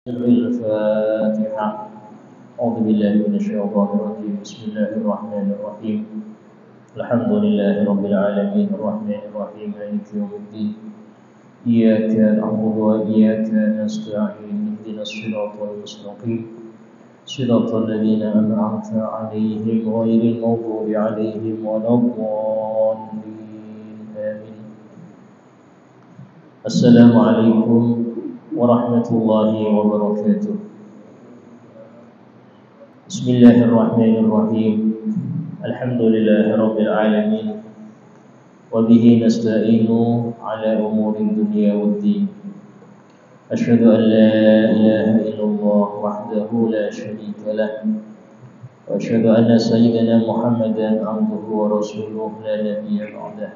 الفاتحة. أعوذ بالله من الشيطان الرجيم. بسم الله الرحمن الرحيم. الحمد لله رب العالمين الرحمن الرحيم مالك يوم الدين. إياك نعبد وإياك نستعين. اهدنا الصراط المستقيم صراط الذين أنعمت عليهم غير المغضوب عليهم ولا الضالين. آمين. السلام عليكم ورحمة الله وبركاته. بسم الله الرحمن الرحيم. الحمد لله رب العالمين وبه نستعين على أمور الدنيا والدين. أشهد أن لا إله إلا الله وحده لا شريك له، وأشهد أن سيدنا محمدا عبده ورسوله لا نبي بعده.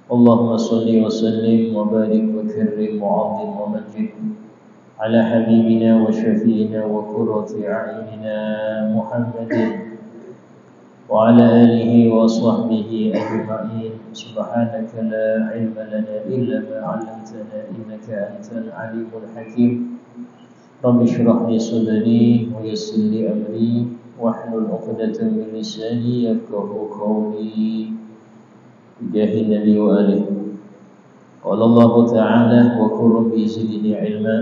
اللهم صل وسلم وبارك وكرم وعظم ومجد على حبيبنا وشفينا وقرة أعيننا محمد وعلى آله وصحبه أجمعين. سبحانك لا علم لنا إلا ما علمتنا إنك أنت العليم الحكيم. رب اشرح لي صدري ويسر لي أمري واحلل عقدة من لساني يفقهوا قولي. بجاه النبي وآله. قال الله تعالى: وقل رب زدني علما.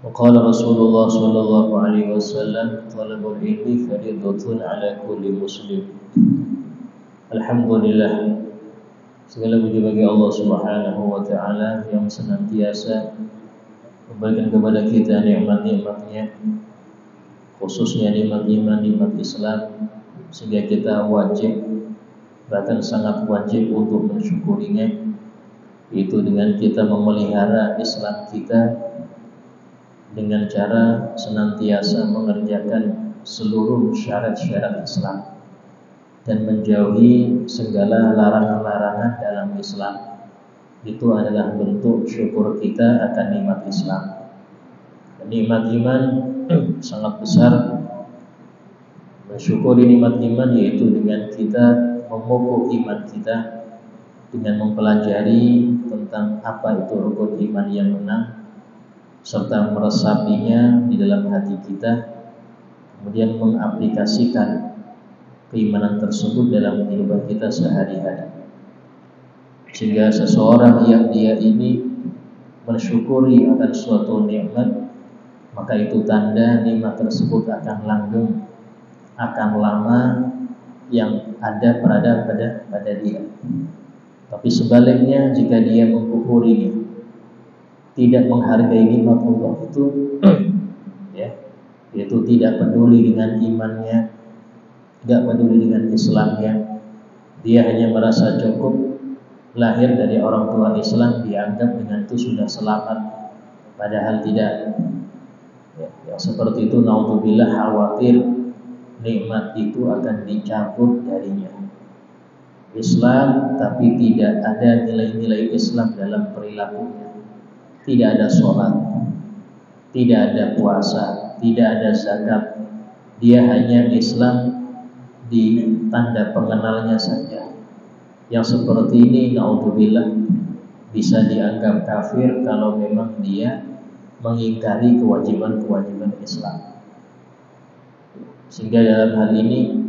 وقال رسول الله صلى الله عليه وسلم: طلب العلم فريضة على كل مسلم. Alhamdulillah, segala puji bagi Allah Subhanahu wa taala yang senantiasa memberikan kepada kita nikmat-nikmatnya, khususnya nikmat iman, nikmat Islam, sehingga kita wajib, bahkan sangat wajib untuk mensyukurinya, yaitu dengan kita memelihara Islam kita dengan cara senantiasa mengerjakan seluruh syarat-syarat Islam dan menjauhi segala larangan-larangan dalam Islam. Itu adalah bentuk syukur kita akan nikmat Islam. Dan nikmat iman sangat besar. Mensyukuri nikmat iman yaitu dengan kita memupuk iman kita dengan mempelajari tentang apa itu rukun iman yang benar, serta meresapinya di dalam hati kita, kemudian mengaplikasikan keimanan tersebut dalam kehidupan kita sehari-hari. Sehingga seseorang yang dia ini mensyukuri akan suatu nikmat, maka itu tanda nikmat tersebut akan langgeng, akan lama yang ada pada dia. Tapi sebaliknya, jika dia mengkufurinya, tidak menghargai nikmat Allah itu, yaitu tidak peduli dengan imannya, tidak peduli dengan Islamnya, dia hanya merasa cukup lahir dari orang tua Islam, dianggap dengan itu sudah selamat, padahal tidak. Yang seperti itu, naudzubillah, khawatir nikmat itu akan dicabut darinya. Islam tapi tidak ada nilai-nilai Islam dalam perilakunya. Tidak ada sholat, tidak ada puasa, tidak ada zakat. Dia hanya Islam di tanda pengenalnya saja. Yang seperti ini, naudzubillah, bisa dianggap kafir kalau memang dia mengingkari kewajiban-kewajiban Islam. Sehingga dalam hal ini,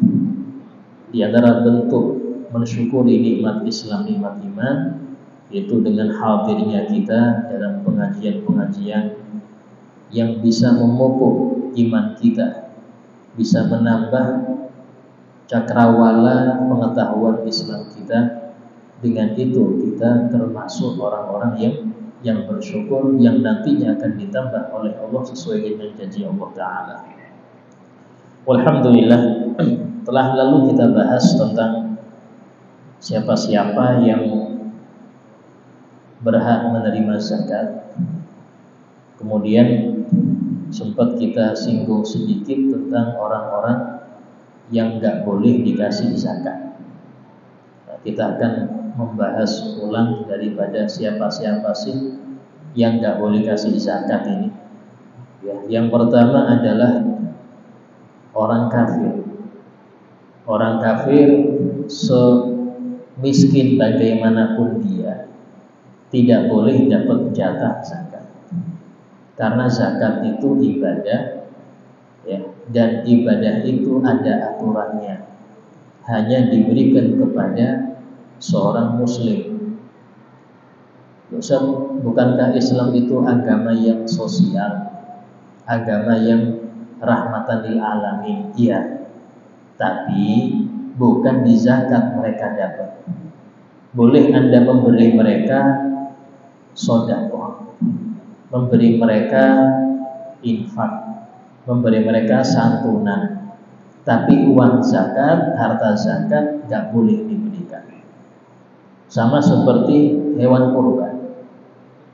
di antara bentuk mensyukuri nikmat Islam, nikmat iman, yaitu dengan hadirnya kita dalam pengajian-pengajian yang bisa memupuk iman kita, bisa menambah cakrawala pengetahuan Islam kita. Dengan itu kita termasuk orang-orang yang bersyukur, yang nantinya akan ditambah oleh Allah sesuai dengan janji Allah Ta'ala. Alhamdulillah, telah lalu kita bahas tentang siapa-siapa yang berhak menerima zakat. Kemudian sempat kita singgung sedikit tentang orang-orang yang nggak boleh dikasih zakat. Nah, kita akan membahas ulang daripada siapa-siapa sih yang nggak boleh kasih zakat ini. Yang pertama adalah orang kafir. Orang kafir semiskin bagaimanapun dia tidak boleh dapat jatah zakat. Karena zakat itu ibadah, ya, dan ibadah itu ada aturannya, hanya diberikan kepada seorang muslim. Bukankah Islam itu agama yang sosial, agama yang rahmatan lil alamin? Iya, tapi bukan di zakat mereka dapat. Boleh Anda memberi mereka sedekah, memberi mereka infak, memberi mereka santunan, tapi uang zakat, harta zakat nggak boleh diberikan. Sama seperti hewan kurban,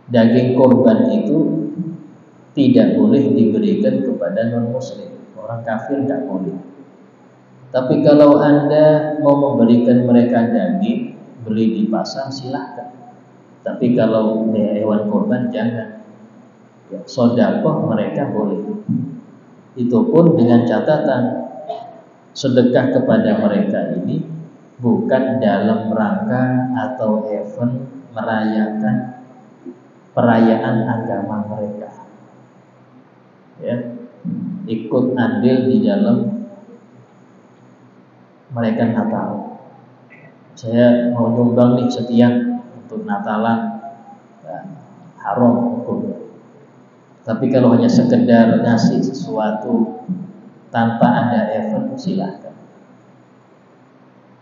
daging kurban itu tidak boleh diberikan kepada non-muslim, orang kafir nggak boleh. Tapi kalau Anda mau memberikan mereka daging, beli di pasar silahkan. Tapi kalau hewan kurban jangan. Ya, sedekah mereka boleh. Itu pun dengan catatan sedekah kepada mereka ini bukan dalam rangka atau event merayakan perayaan agama mereka. Ya, ikut andil di dalam merayakan Natal. Saya mau nyumbang nih sekian untuk Natalan, ya, haram hukumnya. Tapi kalau hanya sekedar ngasih sesuatu tanpa ada event, silahkan.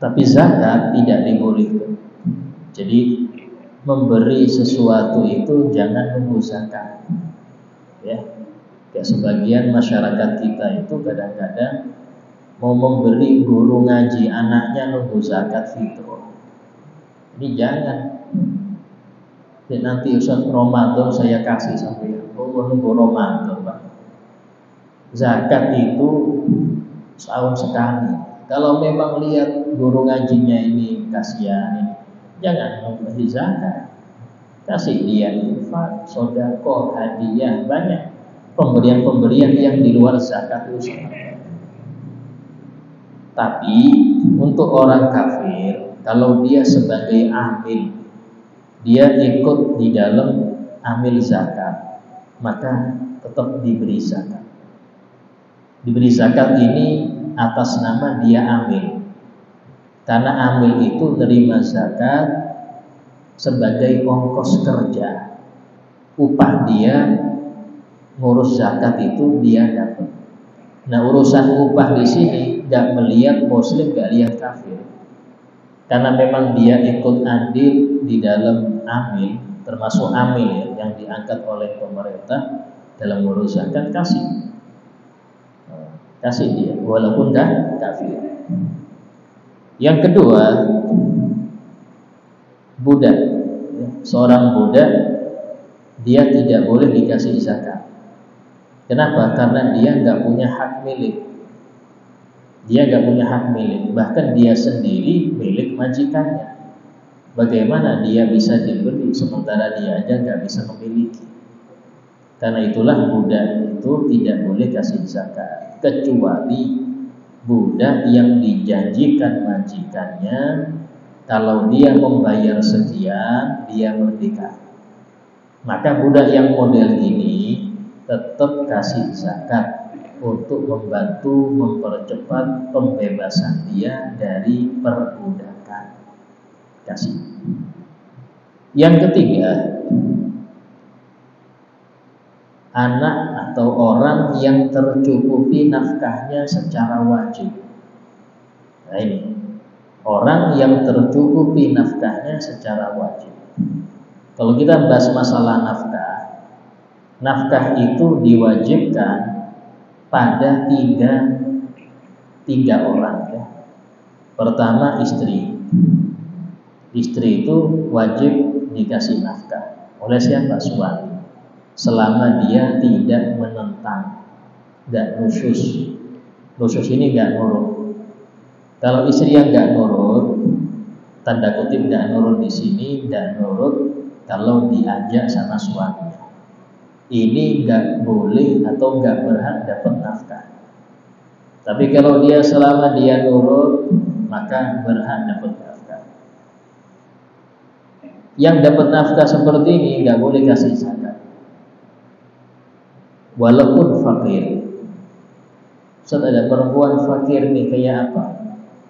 Tapi zakat tidak dibolehkan. Jadi memberi sesuatu itu jangan nunggu zakat. Ya, kayak sebagian masyarakat kita itu kadang-kadang mau memberi guru ngaji anaknya nunggu zakat fitrah. Ini jangan. Dan nanti Ustaz Ramadan saya kasih sampai nunggu Ramadan, Pak. Zakat itu setahun sekali. Kalau memang lihat guru ngajinya ini kasihan ini, jangan memberi zakat. Kasih dia infak, sedekah, hadiah, banyak pemberian-pemberian yang di luar zakat itu. Tapi untuk orang kafir, kalau dia sebagai amil, dia ikut di dalam amil zakat, maka tetap diberi zakat. Diberi zakat ini atas nama dia amil, karena amil itu nerima zakat sebagai ongkos kerja, upah dia ngurus zakat itu dia dapat. Nah, urusan upah di sini gak melihat muslim, gak lihat kafir, karena memang dia ikut andil di dalam amil, termasuk amil ya, yang diangkat oleh pemerintah dalam ngurus zakat, kasih dia walaupun dah kafir. Yang kedua, budak. Seorang budak dia tidak boleh dikasih zakat. Kenapa? Karena dia nggak punya hak milik. Dia nggak punya hak milik. Bahkan dia sendiri milik majikannya. Bagaimana dia bisa diberi sementara dia aja nggak bisa memiliki? Karena itulah budak itu tidak boleh kasih zakat, kecuali budak yang dijanjikan majikannya kalau dia membayar sekian dia merdeka. Maka budak yang model ini tetap kasih zakat untuk membantu mempercepat pembebasan dia dari perbudakan. Kasih. Yang ketiga, anak atau orang yang tercukupi nafkahnya secara wajib. Nah ini, orang yang tercukupi nafkahnya secara wajib. Kalau kita bahas masalah nafkah, nafkah itu diwajibkan pada tiga orang ya. Pertama istri. Istri itu wajib dikasih nafkah oleh siapa? Suami. Selama dia tidak menentang, tidak nusyus. Nusyus ini nggak nurut. Kalau istri yang nggak nurut, tanda kutip nggak nurut di sini, nggak nurut kalau diajak sama suaminya, ini nggak boleh atau nggak berhak dapat nafkah. Tapi kalau dia selama dia nurut, maka berhak dapat nafkah. Yang dapat nafkah seperti ini nggak boleh kasih zakat. walaupun fakir. Ustaz, ada perempuan fakir nih, kayak apa?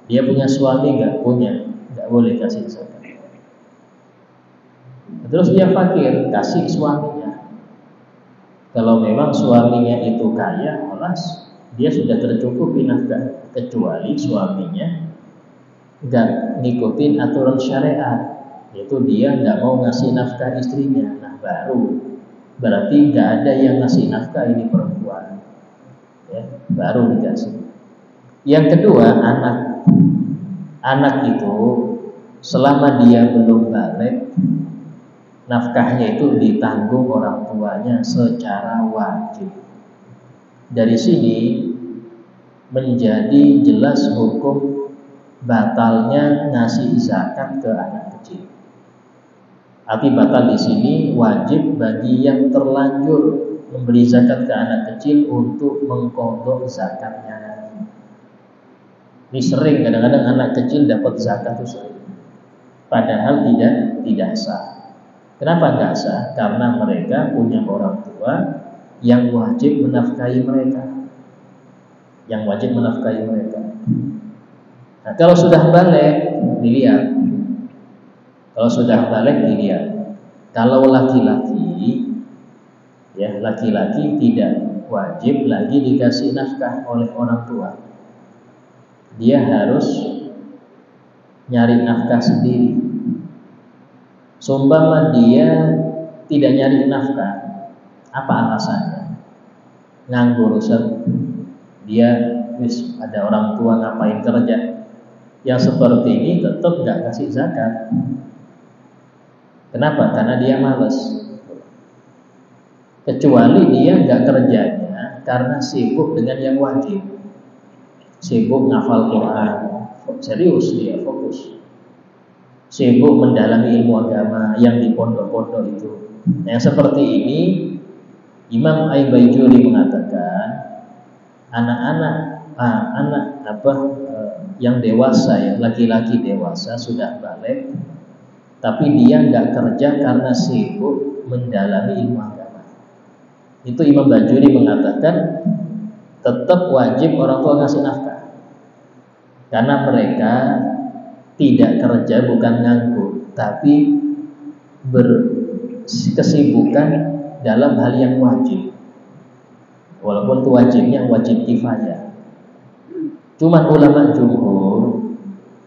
Dia punya suami nggak? Punya, nggak boleh kasih zakat. Terus dia fakir, kasih suaminya. Kalau memang suaminya itu kaya, alas, dia sudah tercukupi nafkah. Kecuali suaminya nggak ngikutin aturan syariat, yaitu dia nggak mau ngasih nafkah istrinya. Nah, baru berarti nggak ada yang ngasih nafkah, ini perempuan, ya, baru dikasih. Yang kedua, anak itu selama dia belum balik, nafkahnya itu ditanggung orang tuanya secara wajib. Dari sini menjadi jelas hukum batalnya ngasih zakat ke anak kecil. Arti batal di sini wajib bagi yang terlanjur memberi zakat ke anak kecil untuk mengkodok zakatnya. Ini sering, kadang-kadang anak kecil dapat zakat itu sering, padahal tidak sah. Kenapa nggak sah? Karena mereka punya orang tua yang wajib menafkahi mereka. Nah, kalau sudah balik dilihat. Kalau laki-laki, ya, laki-laki tidak wajib lagi dikasih nafkah oleh orang tua. Dia harus nyari nafkah sendiri. Seumpama dia tidak nyari nafkah, apa alasannya? Nganggur, Ustaz. Dia ada orang tua, ngapain kerja? Yang seperti ini tetap nggak kasih zakat. Kenapa? Karena dia malas. Kecuali dia nggak kerjanya karena sibuk dengan yang wajib, sibuk ngafal Quran, serius dia fokus, sibuk mendalami ilmu agama yang di pondok-pondok itu. Yang seperti ini, Imam Al-Baijuri mengatakan anak yang dewasa, ya, laki-laki dewasa sudah balik, tapi dia nggak kerja karena sibuk mendalami ilmu agama. Itu Imam Bajuri mengatakan tetap wajib orang tua ngasih nafkah, karena mereka tidak kerja, bukan nganggur, tapi berkesibukan dalam hal yang wajib. Walaupun itu wajibnya wajib kifayah. Cuman ulama jumhur,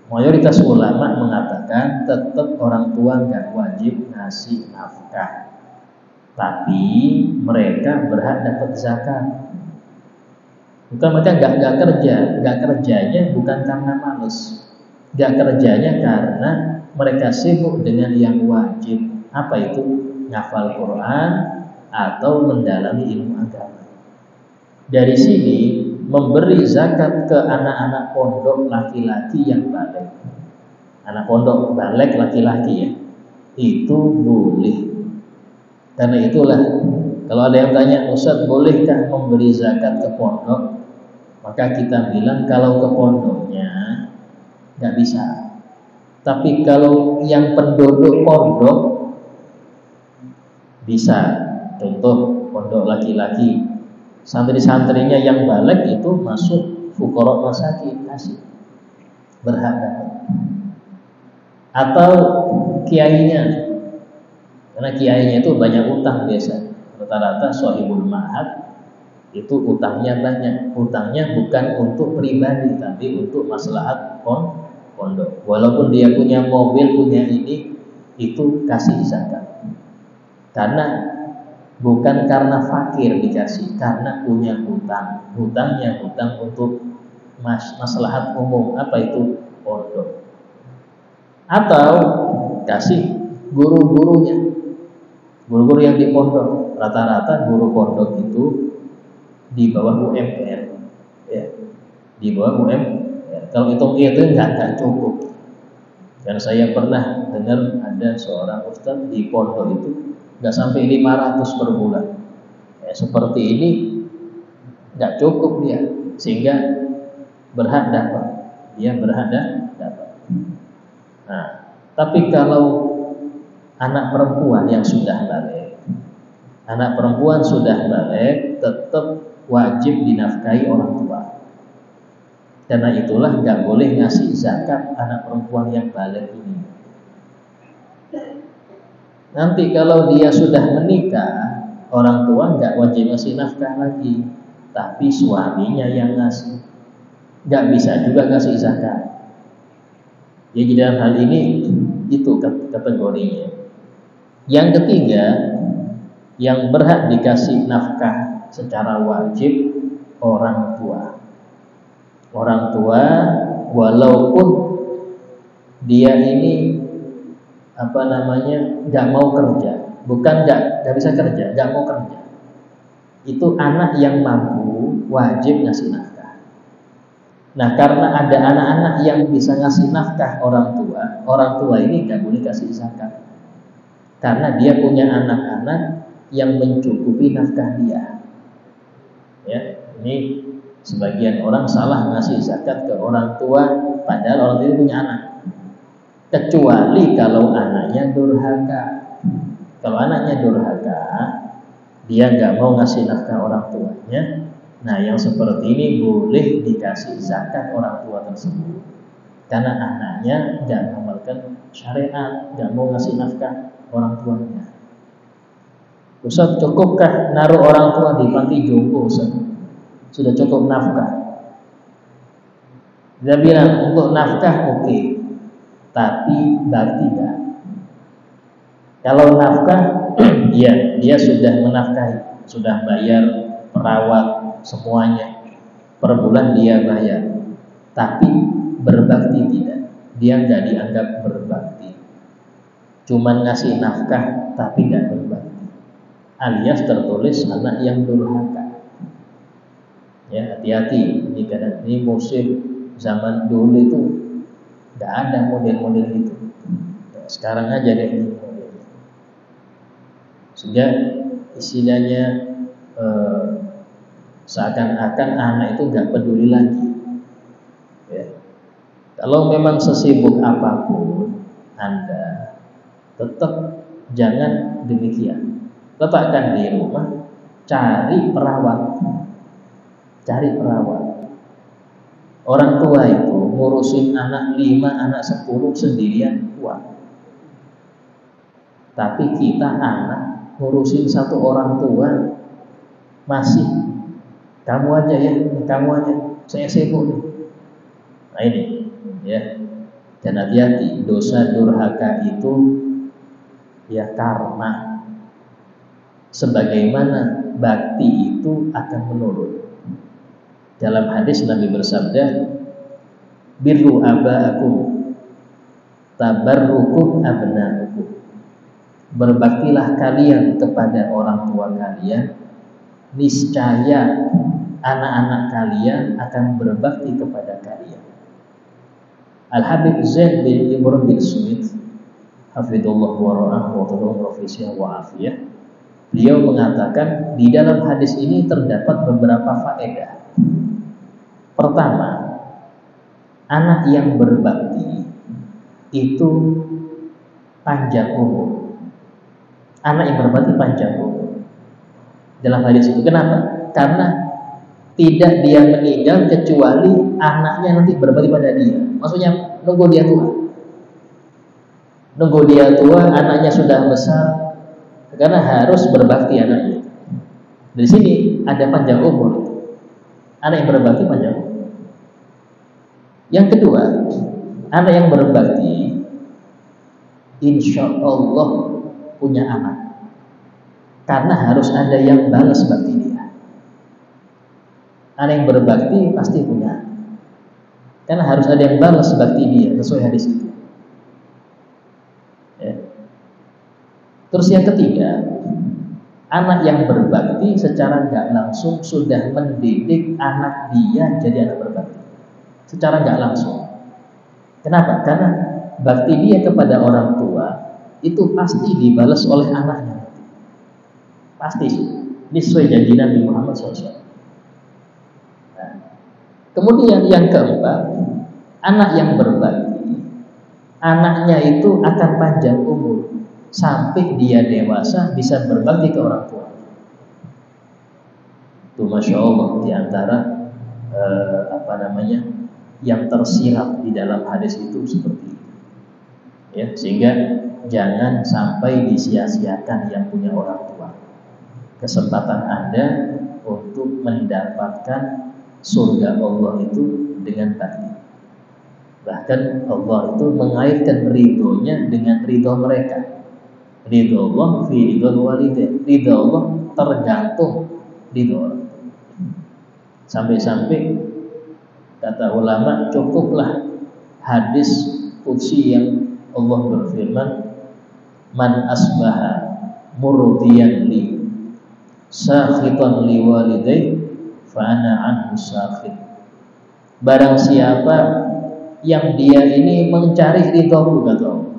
mayoritas ulama mengatakan tetap orang tua nggak wajib ngasih nafkah, tapi mereka berhak dapat zakat. Bukan mereka nggak kerjanya bukan karena malas, nggak kerjanya karena mereka sibuk dengan yang wajib. Apa itu? Ngafal Quran atau mendalami ilmu agama. Dari sini memberi zakat ke anak-anak pondok laki-laki yang balik, anak pondok balik laki-laki, ya, itu boleh. Karena itulah kalau ada yang tanya, Ustaz, bolehkah memberi zakat ke pondok? Maka kita bilang kalau ke pondoknya nggak bisa. Tapi kalau yang penduduk pondok bisa. Contoh pondok laki-laki, santri-santrinya yang balik itu masuk fuqara masakin, kasih, berhak dapat. Atau kiainya, karena kiainya itu banyak utang biasa, rata-rata shahibul ma'had itu utangnya banyak. Utangnya bukan untuk pribadi, tapi untuk maslahat pondok. Walaupun dia punya mobil, punya ini, itu kasih zakat. Karena bukan karena fakir dikasih, karena punya hutang. Hutangnya hutang untuk maslahat umum. Apa itu? Pondok. Atau kasih guru-gurunya, guru-guru yang di pondok. Rata-rata guru pondok itu di bawah UMR, ya, di bawah UMR. Kalau itu nggak cukup. Dan saya pernah dengar ada seorang ustadz di pondok itu nggak sampai 500 per bulan. Ya, seperti ini nggak cukup dia, sehingga berhak dapat. Dia berhak dapat. Nah, tapi kalau anak perempuan yang sudah balik, Anak perempuan sudah balik tetap wajib dinafkahi orang tua. Karena itulah nggak boleh ngasih zakat anak perempuan yang balik ini. Nanti kalau dia sudah menikah, orang tua nggak wajib ngasih nafkah lagi, tapi suaminya yang ngasih. Nggak bisa juga ngasih zakat. Jadi dalam hal ini itu kategorinya. Yang ketiga, yang berhak dikasih nafkah secara wajib orang tua. Orang tua walaupun dia ini nggak mau kerja, bukan nggak bisa kerja, nggak mau kerja. Itu anak yang mampu wajib ngasih nafkah. Nah, karena ada anak-anak yang bisa ngasih nafkah orang tua ini nggak boleh kasih zakat. Karena dia punya anak-anak yang mencukupi nafkah dia. Ya, ini sebagian orang salah ngasih zakat ke orang tua, padahal orang tua itu punya anak. Kecuali kalau anaknya durhaka. Kalau anaknya durhaka, dia nggak mau ngasih nafkah orang tuanya. Nah, yang seperti ini boleh dikasih zakat orang tua tersebut. Karena anaknya nggak mengamalkan syariat, nggak mau ngasih nafkah orang tuanya. Ustaz, cukupkah naruh orang tua di panti jompo, Ustaz? Sudah cukup nafkah? Dia bilang untuk nafkah oke, tapi bakti tidak. Kalau nafkah, dia sudah menafkahi, sudah bayar perawat semuanya, per bulan dia bayar, tapi berbakti tidak. Dia nggak dianggap berbakti, cuman ngasih nafkah tapi nggak berbakti, alias tertulis anak yang durhaka. Ya, hati-hati, ini kadang ini musim zaman dulu itu nggak ada model-model itu. Sekarang aja deh ini model. Sehingga istilahnya seakan-akan anak itu nggak peduli lagi. Ya. Kalau memang sesibuk apapun Anda, tetap jangan demikian. Letakkan di rumah, cari perawat. Orang tua itu ngurusin anak 5, anak 10 sendirian kuat. Tapi kita anak ngurusin satu orang tua masih kamu aja, saya sibuk nih. Nah ini ya. Dan hati-hati, dosa durhaka itu ya karma. Sebagaimana bakti itu akan menurun. Dalam hadis Nabi bersabda, birru aba'akum tabarrukum abna'ukum. Berbaktilah kalian kepada orang tua kalian, niscaya anak-anak kalian akan berbakti kepada kalian. Al-Habib Zaid bin Ibrahim bin Sumit hafidhullah wa ra'ah wa tadawwur fisih wa afiyah, beliau mengatakan di dalam hadis ini terdapat beberapa faedah. Pertama, anak yang berbakti itu panjang umur. Anak yang berbakti panjang umur. Dalam hadis itu kenapa? Karena tidak dia meninggal kecuali anaknya nanti berbakti pada dia. Maksudnya nunggu dia tua. Nunggu dia tua, anaknya sudah besar, karena harus berbakti anaknya. Dari sini ada panjang umur. Anak yang berbakti panjang umur. Yang kedua, anak yang berbakti insya Allah punya anak, karena harus ada yang balas bakti dia. Anak yang berbakti pasti punya, karena harus ada yang balas bakti dia sesuai hadis itu. Ya. Terus yang ketiga, anak yang berbakti secara nggak langsung sudah mendidik anak dia jadi anak berbakti, secara nggak langsung. Kenapa? Karena bakti dia kepada orang tua itu pasti dibalas oleh anaknya. Pasti. Ini sesuai janji Nabi Muhammad SAW. Nah, kemudian yang keempat, anak yang berbakti, anaknya itu akan panjang umur sampai dia dewasa bisa berbakti ke orang tua. Itu masya Allah di antara yang tersirat di dalam hadis itu seperti itu. Ya, sehingga jangan sampai disia-siakan yang punya orang tua. Kesempatan Anda untuk mendapatkan surga Allah itu dengan bakti. Bahkan Allah itu mengaitkan ridhonya dengan ridho mereka. Ridho Allah fi ridho walidain. Ridho Allah tergantung ridho orang. Sampai-sampai kata ulama cukuplah hadis qudsi yang Allah berfirman, man asbaha murdiyan li sakhitan li walidayhi fa ana anhu sakhit. Barang siapa yang dia ini mencari ridhoku, kata Allah.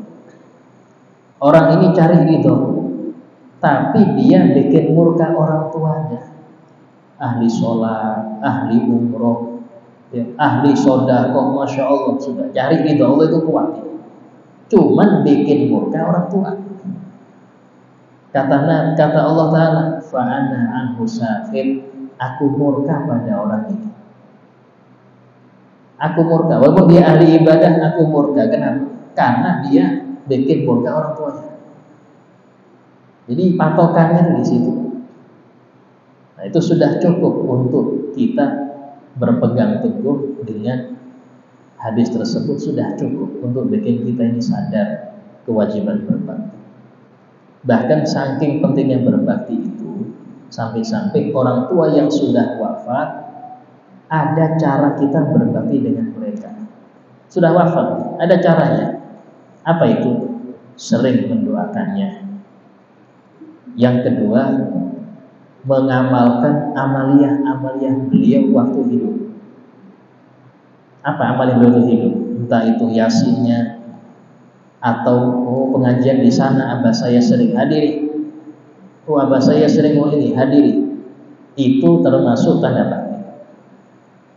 Orang ini cari ridhoku, tapi dia bikin murka orang tuanya. Ahli sholat, ahli umroh, ya, ahli sodaqoh, masya Allah, sudah cari ridho Allah itu kuat. Cuman bikin murka orang tua. Kata Allah Ta'ala, fa'ana anhu sakhit, aku murka pada orang ini. Aku murka, walaupun dia ahli ibadah, aku murka. Kenapa? Karena dia bikin murka orang tuanya. Jadi patokannya di situ. Nah, itu sudah cukup untuk kita berpegang teguh dengan hadis tersebut, sudah cukup untuk bikin kita ini sadar kewajiban berbakti. Bahkan saking pentingnya berbakti itu, sampai-sampai orang tua yang sudah wafat, ada cara kita berbakti dengan mereka. Sudah wafat, ada caranya. Apa itu? Sering mendoakannya. Yang kedua, mengamalkan amaliyah beliau waktu hidup. Apa amaliyah beliau waktu hidup? Entah itu yasinnya atau pengajian di sana abah saya sering hadiri. Abah saya sering ini hadiri. Itu termasuk tanda bakti.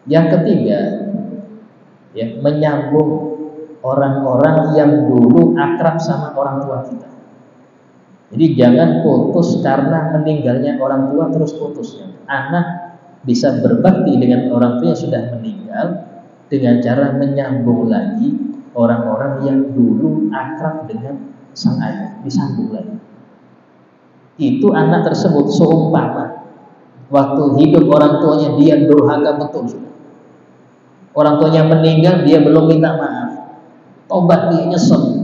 Yang ketiga, ya, menyambung orang-orang yang dulu akrab sama orang tua kita. Jadi jangan putus karena meninggalnya orang tua terus putusnya. Anak bisa berbakti dengan orang tua yang sudah meninggal dengan cara menyambung lagi orang-orang yang dulu akrab dengan sang ayah, disambung lagi. Itu anak tersebut seumpama waktu hidup orang tuanya dia durhaka betul. Orang tuanya meninggal, dia belum minta maaf, tobat, dia nyesel.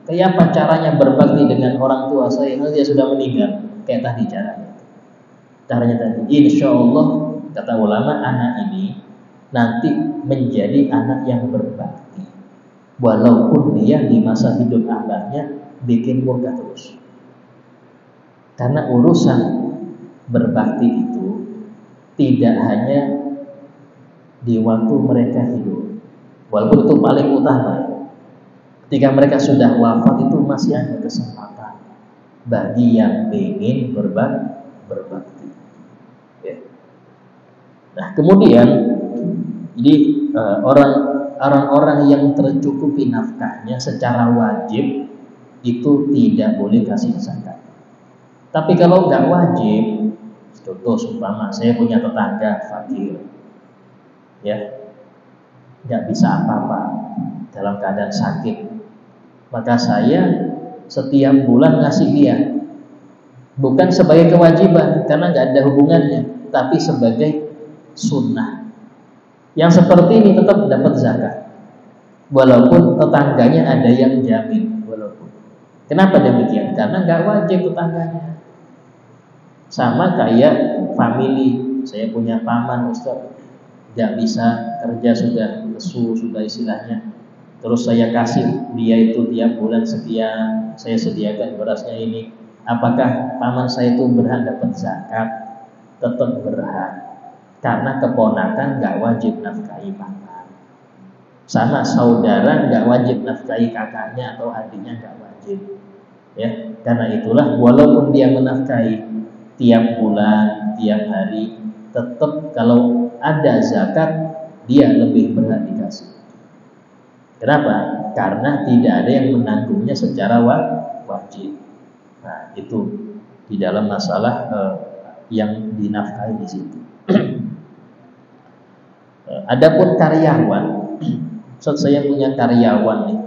Kayak apa caranya berbakti dengan orang tua saya? Dia sudah meninggal. Kayak tadi caranya tadi. Insya Allah, kata ulama, anak ini nanti menjadi anak yang berbakti, walaupun dia di masa hidup abahnya bikin murka terus. Karena urusan berbakti itu tidak hanya di waktu mereka hidup, walaupun itu paling utama. Ketika mereka sudah wafat itu masih ada kesempatan bagi yang ingin berbakti. Ya. Nah, kemudian jadi orang-orang yang tercukupi nafkahnya secara wajib itu tidak boleh kasih zakat. Tapi kalau nggak wajib, contoh seumpama saya punya tetangga fakir, ya, nggak bisa apa-apa dalam keadaan sakit. Maka saya setiap bulan ngasih dia, bukan sebagai kewajiban karena nggak ada hubungannya, tapi sebagai sunnah. Yang seperti ini tetap dapat zakat, walaupun tetangganya ada yang jamin. Walaupun, kenapa demikian? Karena nggak wajib tetangganya. Sama kayak family, saya punya paman Ustaz, nggak bisa kerja, sudah lesu, sudah istilahnya. Terus saya kasih dia itu tiap bulan sekian, saya sediakan berasnya ini. Apakah paman saya itu berhak dapat zakat? Tetap berhak, karena keponakan nggak wajib nafkahi paman. Sama saudara nggak wajib nafkahi kakaknya atau adiknya, nggak wajib. Ya, karena itulah walaupun dia menafkahi tiap bulan, tiap hari, tetap kalau ada zakat dia lebih berhak dikasih. Kenapa? Karena tidak ada yang menanggungnya secara wajib. Nah, itu di dalam masalah yang dinafkahi di situ. Adapun karyawan, saya punya karyawan nih,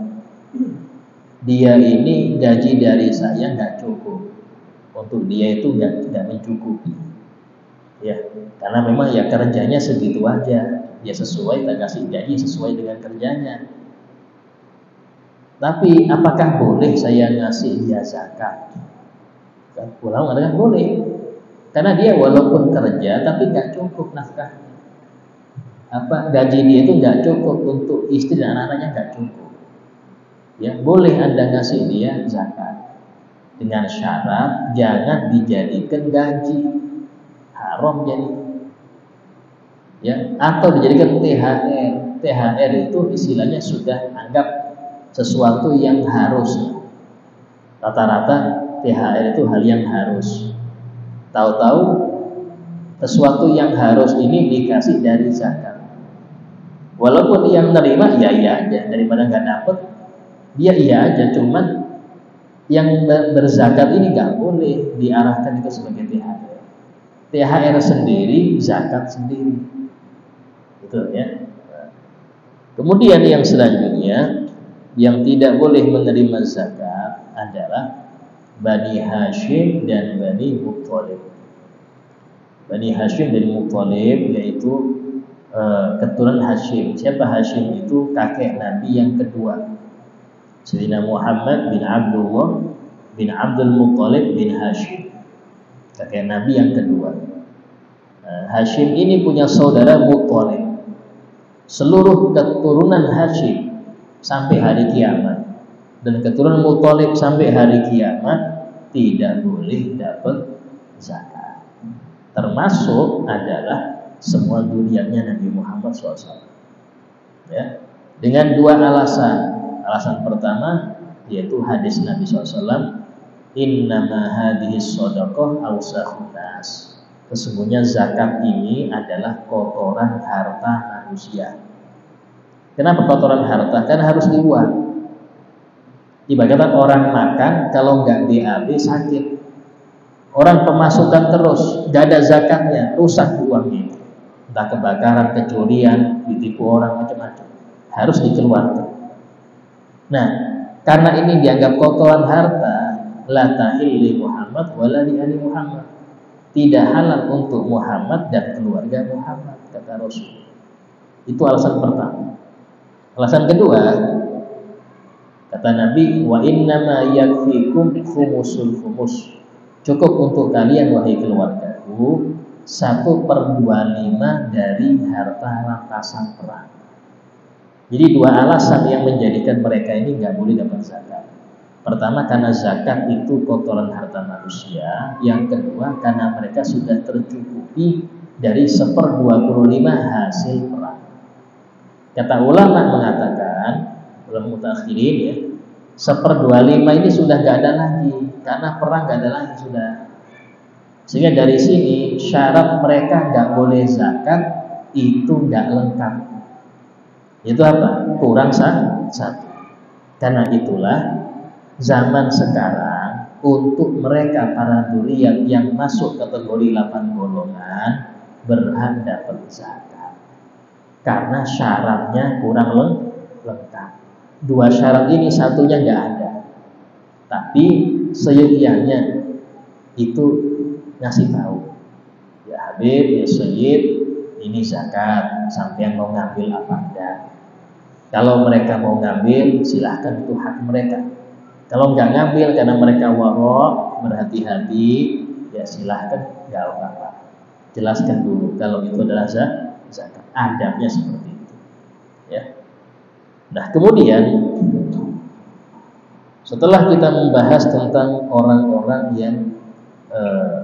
dia ini gaji dari saya nggak cukup, untuk dia itu nggak mencukupi, ya, karena memang ya kerjanya segitu aja, ya sesuai, tak kasih gaji sesuai dengan kerjanya. Tapi apakah boleh saya ngasih dia zakat? Ulama mengatakan boleh, karena dia walaupun kerja tapi nggak cukup nafkah. Gaji dia itu nggak cukup untuk istri dan anak-anaknya, nggak cukup. Ya, boleh Anda ngasih dia zakat dengan syarat jangan dijadikan gaji, haram jadi. Ya, atau dijadikan THR. THR itu istilahnya sudah anggap sesuatu yang harus. Rata-rata THR itu hal yang harus. Tahu-tahu sesuatu yang harus ini dikasih dari zakat. Walaupun dia menerima, iya aja, daripada nggak dapet, dia iya aja. Cuman yang berzakat ini nggak boleh diarahkan itu sebagai THR. THR sendiri, zakat sendiri, gitu ya. Kemudian yang selanjutnya yang tidak boleh menerima zakat adalah Bani Hashim dan Bani Muttalib. Bani Hashim dan Muttalib yaitu keturunan Hashim. Siapa Hashim? Itu kakek Nabi yang kedua, Sayyidina Muhammad bin Abdullah bin Abdul Muttalib bin Hashim, kakek Nabi yang kedua. Hashim ini punya saudara Muttalib. Seluruh keturunan Hashim sampai hari kiamat dan keturunan Muttalib sampai hari kiamat tidak boleh dapat zakat. Termasuk adalah semua zuriatnya Nabi Muhammad SAW. Ya, dengan dua alasan. Alasan pertama yaitu hadis Nabi SAW, innama hadhis shadaqah awsakhun nas. Sesungguhnya zakat ini adalah kotoran harta manusia. Kenapa kotoran harta? Karena harus dibuang. Ibaratnya orang makan kalau nggak BAB sakit. Orang pemasukan terus, nggak ada zakatnya, rusak uangnya. Entah kebakaran, kecurian, ditipu orang, macam-macam, harus dikeluarkan. Nah, karena ini dianggap kotoran harta, la tahil li Muhammad wala li ali Muhammad, tidak halal untuk Muhammad dan keluarga Muhammad, kata Rasul. Itu alasan pertama. Alasan kedua, kata Nabi, wa innama yakfikum khumusul khumus. Cukup untuk kalian wahai keluargaku 1/25 dari harta rampasan perang. Jadi dua alasan yang menjadikan mereka ini nggak boleh dapat zakat. Pertama, karena zakat itu kotoran harta manusia. Yang kedua, karena mereka sudah tercukupi dari 1/25 hasil perang. Kata ulama mengatakan, ulama mutakhirin ya, 1/25 ini sudah nggak ada lagi, karena perang nggak ada lagi sudah. Sehingga dari sini syarat mereka nggak boleh zakat itu nggak lengkap. Itu apa? Kurang satu. Karena itulah zaman sekarang untuk mereka para dzurriyyah yang masuk kategori 8 golongan berhak dapat zakat. Karena syaratnya kurang lengkap. Dua syarat ini satunya nggak ada. Tapi seyogianya itu ngasih tahu, ya Habib, ya Sayyid, ini zakat, sampean mau ngambil apa enggak? Kalau mereka mau ngambil, silahkan, itu hak mereka. Kalau enggak ngambil karena mereka warok, berhati-hati, ya silahkan, enggak apa-apa. Jelaskan dulu kalau itu adalah zakat. Adabnya seperti itu. Ya. Nah, kemudian setelah kita membahas tentang orang-orang yang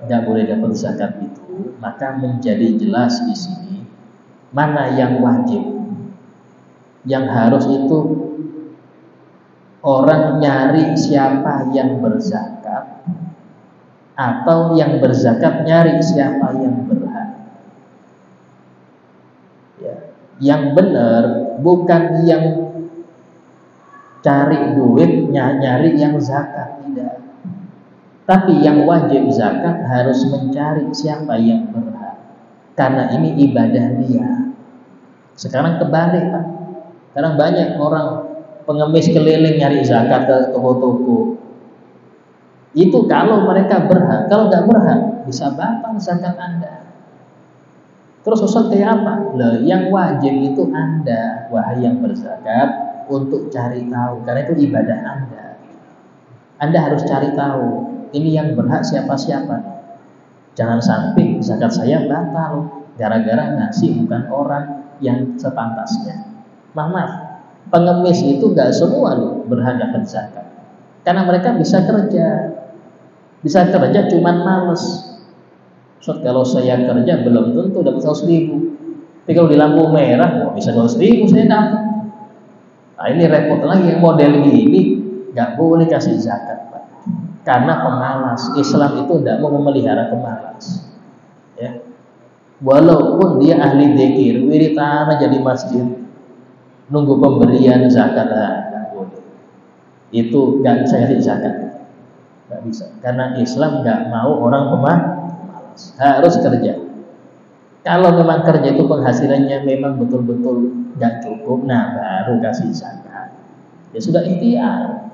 nggak boleh dapat zakat itu, maka menjadi jelas di sini mana yang wajib. Yang harus itu orang nyari siapa yang berzakat, atau yang berzakat nyari siapa yang berhak. Ya. Yang benar bukan yang cari duit nyari yang zakat, tidak. Tapi yang wajib zakat harus mencari siapa yang berhak, karena ini ibadah dia. Sekarang kebalik, Pak. Sekarang banyak orang pengemis keliling nyari zakat ke toko-toko. Itu kalau mereka berhak, kalau nggak berhak bisa batal zakat Anda. Terus Ustaz kayak apa? Loh, yang wajib itu Anda, wahai yang berzakat, untuk cari tahu, karena itu ibadah Anda. Anda harus cari tahu, ini yang berhak siapa-siapa. Jangan sampai zakat saya batal gara-gara ngasih bukan orang yang sepantasnya. Maaf, pengemis itu nggak semua loh berhak dapat zakat, karena mereka bisa kerja cuman males. So, kalau saya kerja belum tentu dapat 100.000. Tapi kalau di lampu merah, bisa 200.000 saya dapat. Nah, ini repot lagi yang model gini, nggak boleh kasih zakat, Pak. Karena pemalas. Islam itu tidak mau memelihara pemalas. Ya. Walaupun dia ahli dzikir, wiritan aja di masjid, nunggu pemberian zakat, nggak boleh. Itu nggak bisa kasih zakat. Nggak bisa, karena Islam nggak mau orang pemalas, harus kerja. Kalau memang kerja itu penghasilannya memang betul-betul nggak cukup, nah baru kasih zakat. Ya sudah ikhtiar.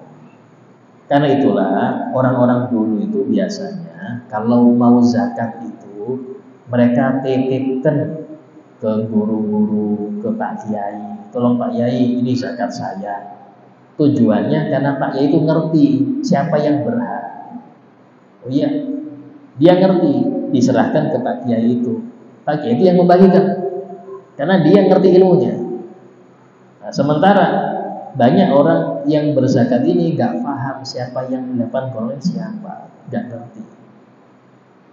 Karena itulah orang-orang dulu itu biasanya kalau mau zakat itu mereka titipkan ke guru-guru, ke Pak Kiai. Tolong Pak Kiai, ini zakat saya. Tujuannya karena Pak Kiai itu ngerti siapa yang berhak. Oh iya, dia ngerti, diserahkan ke Pak Kiai itu. Pak Kiai itu yang membagikan, karena dia ngerti ilmunya. Nah, sementara banyak orang yang berzakat ini nggak paham siapa yang mendapat golongan siapa, nggak ngerti.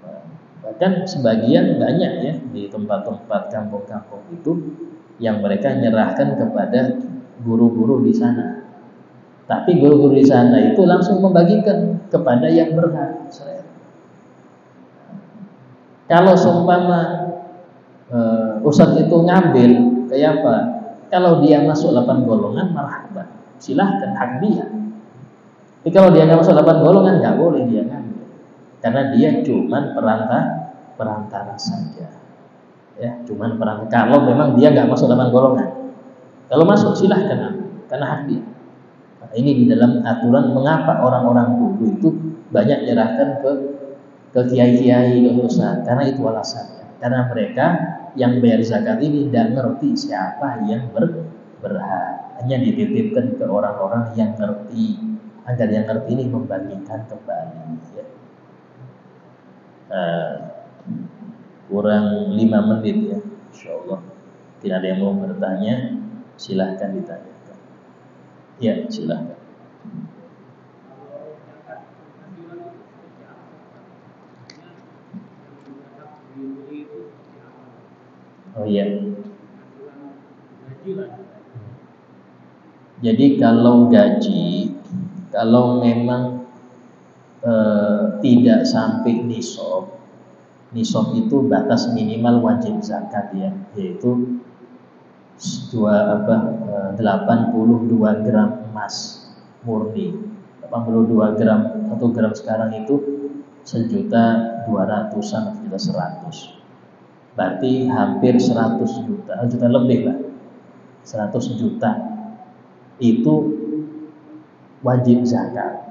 Nah, bahkan sebagian banyak ya di tempat-tempat kampung-kampung itu yang mereka nyerahkan kepada guru-guru di sana. Tapi guru-guru di sana itu langsung membagikan kepada yang berhak. Kalau seumpama Ustadz itu ngambil kayak apa? Kalau dia masuk 8 golongan, marhaban, silahkan, hak dia. Tapi kalau dia nggak masuk 8 golongan, nggak boleh dia ngambil, karena dia cuman perantara saja. Ya, cuman perantara. Kalau memang dia nggak masuk 8 golongan, kalau masuk silahkan ambil, karena hak dia. Nah, ini di dalam aturan mengapa orang-orang dulu itu banyak menyerahkan ke kiai-kiai, ke ustaz, karena itu alasannya. Karena mereka yang bayar zakat ini tidak ngerti siapa yang berhak, hanya dititipkan ke orang-orang yang ngerti, agar yang ngerti ini membagikan kembali. Ya. Kurang 5 menit ya, insyaallah. Tidak ada yang mau bertanya, silahkan ditanya. Ya, silakan. Oh iya. Jadi kalau gaji, kalau memang tidak sampai nisab itu batas minimal wajib zakat ya, yaitu 82 gram emas murni. 82 gram, 1 gram sekarang itu 1.200.000-an, 1.100.000. Berarti hampir 100 juta lebih lah. 100 juta itu wajib zakat.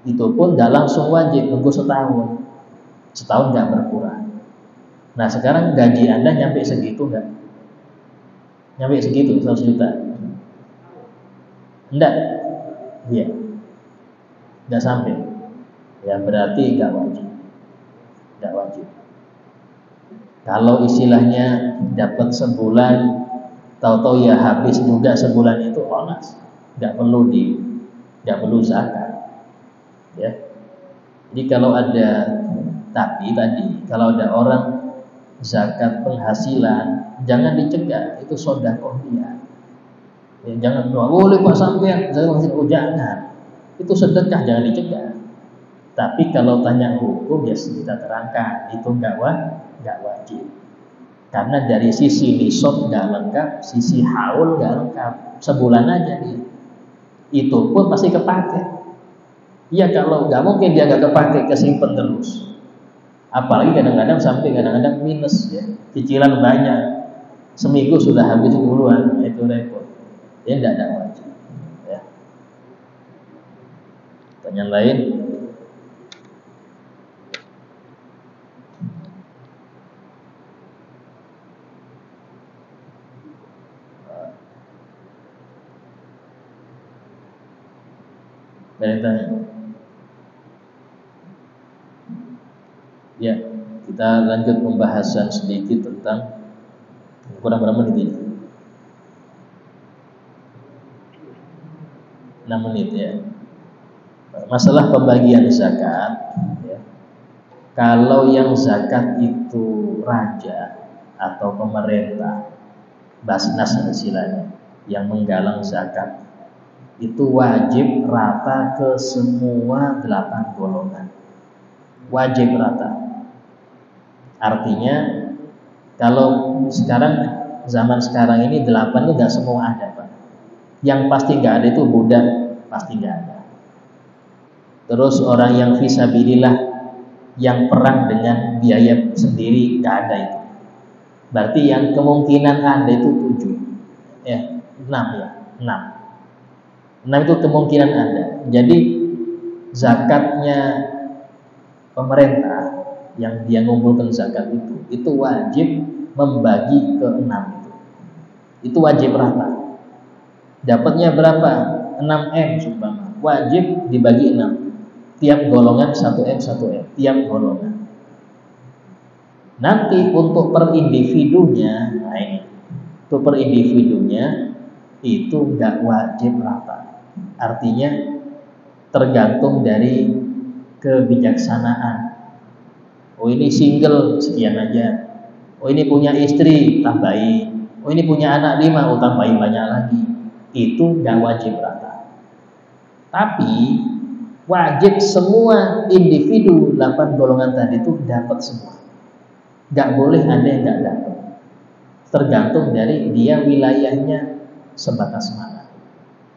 Itu pun gak langsung wajib, nunggu setahun gak berkurang. Nah sekarang gaji Anda nyampe segitu gak? Nyampe segitu 100 juta? Enggak? Iya, gak sampai. Ya berarti gak wajib. Kalau istilahnya dapat sebulan, tahu-tahu ya habis juga sebulan itu onas, nggak perlu zakat, ya. Jadi kalau ada, tapi tadi kalau ada orang zakat penghasilan, jangan dicegah, itu sedekah dia. Ya, jangan boleh Pak sampean zakat penghasilan, jangan, itu sedekah, jangan dicegah. Tapi kalau tanya hukum ya kita terangkan, itu nggak wajib. Karena dari sisi nisab nggak lengkap, sisi haul nggak lengkap, sebulan aja dia. Itu pun pasti kepake. Iya, kalau nggak mungkin dia nggak kepake, kesimpan terus. Apalagi kadang-kadang sampai kadang-kadang minus ya, cicilan banyak, seminggu sudah habis duluan, itu repot. Ya tidak ada wajib. Ya. Pertanyaan lain? Tanya. Ya, kita lanjut pembahasan sedikit tentang kurang berapa menit ini? 6 menit ya. Masalah pembagian zakat ya. Kalau yang zakat itu raja atau pemerintah, Basnas istilahnya, yang menggalang zakat, itu wajib rata ke semua 8 golongan. Wajib rata. Artinya kalau zaman sekarang ini 8 itu nggak semua ada, Pak. Yang pasti nggak ada itu budak, pasti nggak ada. Terus orang yang fisabilillah, yang perang dengan biaya sendiri, nggak ada itu. Berarti yang kemungkinan ada itu 7, ya 6 ya 6 itu kemungkinan ada. Jadi zakatnya pemerintah yang dia ngumpulkan zakat itu wajib membagi ke 6 itu wajib rata. Dapatnya berapa? 6M sumpama, wajib dibagi 6. Tiap golongan 1M 1M tiap golongan. Nanti untuk per individunya, nah ini, untuk per individunya itu nggak wajib rata. Artinya tergantung dari kebijaksanaan. Oh ini single sekian aja. Oh ini punya istri tambahin. Oh ini punya anak 5, oh tambahin banyak lagi. Itu nggak wajib rata. Tapi wajib semua individu 8 golongan tadi itu dapat semua. Nggak boleh ada yang nggak dapat. Tergantung dari dia wilayahnya sebatas mana.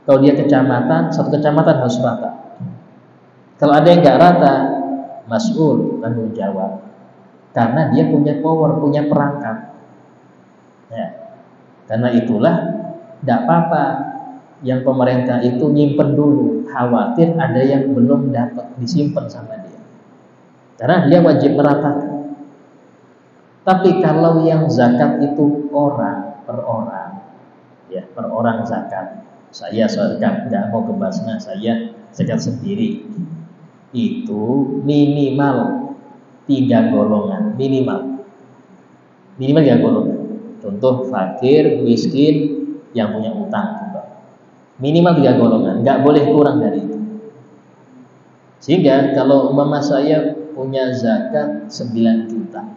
Kalau dia kecamatan, satu kecamatan harus rata. Kalau ada yang nggak rata, mas'ul, tanggung jawab, karena dia punya power, punya perangkat ya. Karena itulah tidak apa-apa yang pemerintah itu nyimpen dulu, khawatir ada yang belum dapat, disimpan sama dia, karena dia wajib meratakan. Tapi kalau yang zakat itu orang per orang ya, per orang zakat, saya zakat nggak mau ke Basnas, saya zakat sendiri, itu minimal 3 golongan, minimal 3 golongan. Contoh fakir, miskin, yang punya utang, minimal 3 golongan, nggak boleh kurang dari itu. Sehingga kalau umpama saya punya zakat 9 juta,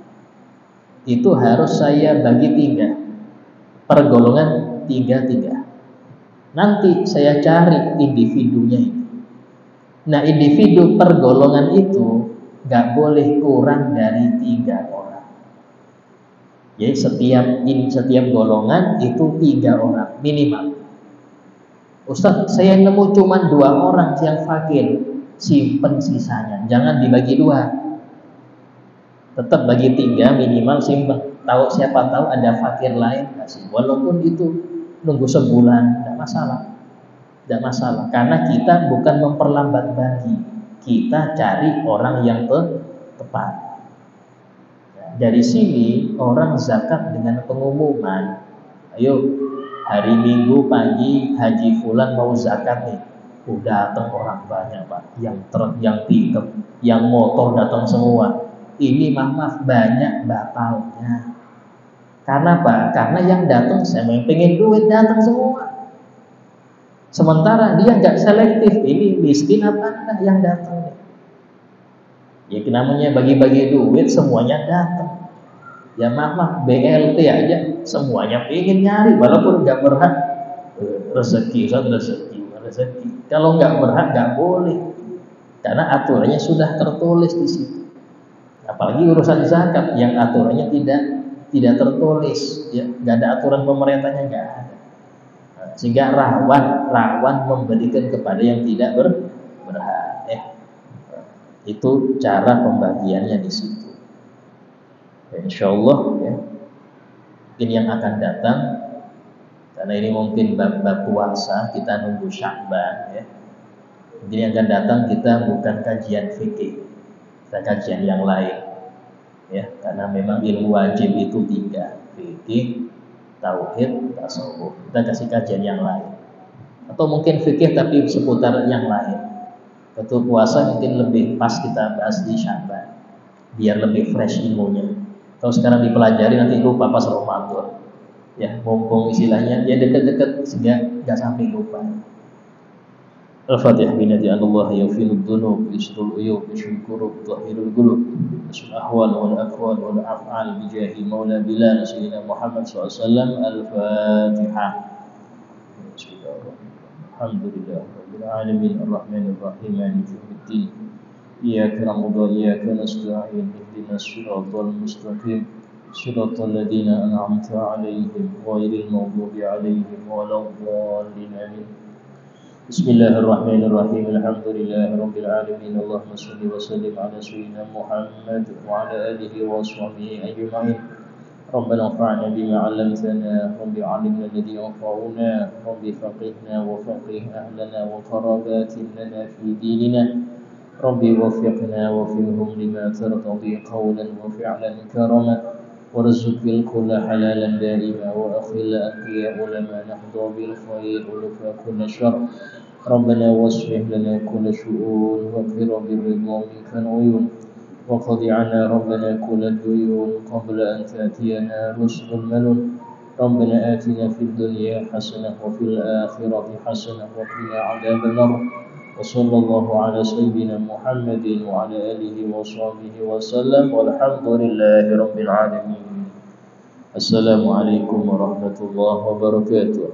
itu harus saya bagi 3 per golongan, 3. Nanti saya cari individunya itu. Nah individu per golongan itu nggak boleh kurang dari 3 orang. Jadi setiap golongan itu 3 orang minimal. Ustaz, saya nemu cuma 2 orang yang fakir, simpen sisanya, jangan dibagi 2. Tetap bagi 3 minimal, simpen. Siapa tahu ada fakir lain kasih. Walaupun itu nunggu sebulan, tidak masalah. Tidak masalah, karena kita bukan memperlambat bagi, kita cari orang yang tepat. Dari sini orang zakat dengan pengumuman, ayo hari Minggu pagi Haji Fulan mau zakat nih, udah datang orang banyak Pak, yang truk, yang pickup, yang motor datang semua. Ini maaf banyak batalnya. Karena apa? Karena yang datang saya pengen duit, datang semua. Sementara dia nggak selektif, ini miskin apa enggak yang datang. Ya namanya bagi-bagi duit semuanya datang. Ya maaf BLT aja semuanya pengen nyari, walaupun nggak berhak. Rezeki. Kalau nggak berhak nggak boleh, karena aturannya sudah tertulis di situ. Apalagi urusan zakat yang aturannya tidak tertulis, ya nggak ada aturan pemerintahnya, nggak ada. Sehingga rawan memberikan kepada yang tidak berhak. Itu cara pembagiannya di situ. Insya Allah ya, mungkin yang akan datang, karena ini mungkin bab puasa, kita nunggu Sya'ban ya. Mungkin yang akan datang kita bukan kajian fikih, kita kajian yang lain ya, karena memang ilmu wajib itu 3, fikih, tauhid, tasawuf. Kita kasih kajian yang lain, atau mungkin fikih tapi seputar yang lain. Betul, puasa mungkin lebih pas kita bahas di Sya'ban, biar lebih fresh ilmunya. Kalau sekarang dipelajari nanti lupa pas Ramadan. Ya, mumpung istilahnya ya dekat-dekat sehingga nggak sampai lupa. Al-Fatihah. Binati Allah yaghfirud dzunub, yusrul uyub, yashfil qulub, yutahhirul qulub, yashfil ahwal wal aqwal wal af'al bi jahi maula bilal sayyidina Muhammad SAW. Al-Fatihah. Alhamdulillah rabbil alamin arrahmanir rahim maliki yaumiddin. Iyyaka na'budu wa iyyaka nasta'in ihdinas siratal mustaqim siratal ladzina an'amta 'alaihim ghairil maghdubi 'alaihim waladdallin amin. Bismillahirrahmanirrahim. Alhamdulillahi rabbil alamin. Allahumma shalli wa sallim ala sayyidina Muhammad wa ala alihi wa sahbihi ajma'in. Rabbana anfa'na bima 'allamtana rabbi 'allimna alladhi yanfa'una rabbi faqihna wa faqih ahlana wa qarabatin lana fi dinina. Rabbi waffiqna wa fihum lima tartadi qawlan wa fi'lan karama warzuqil kulla halalan daima wa akhil anbiya ulama nahdu bil khair wa kulla syarr. Rabbana wasfih lana kulla syu'un wa qira bir ridha minka uyun wa qadi 'anna rabbana kulla duyun qabla an ta'tiyana rusulul malun. Rabbana atina fid dunya hasanah wa fil akhirati hasanah wa qina 'adzaban nar. وصلى الله على سيدنا محمد وعلى آله وصحبه وسلم والحمد لله رب العالمين. السلام عليكم ورحمة الله وبركاته.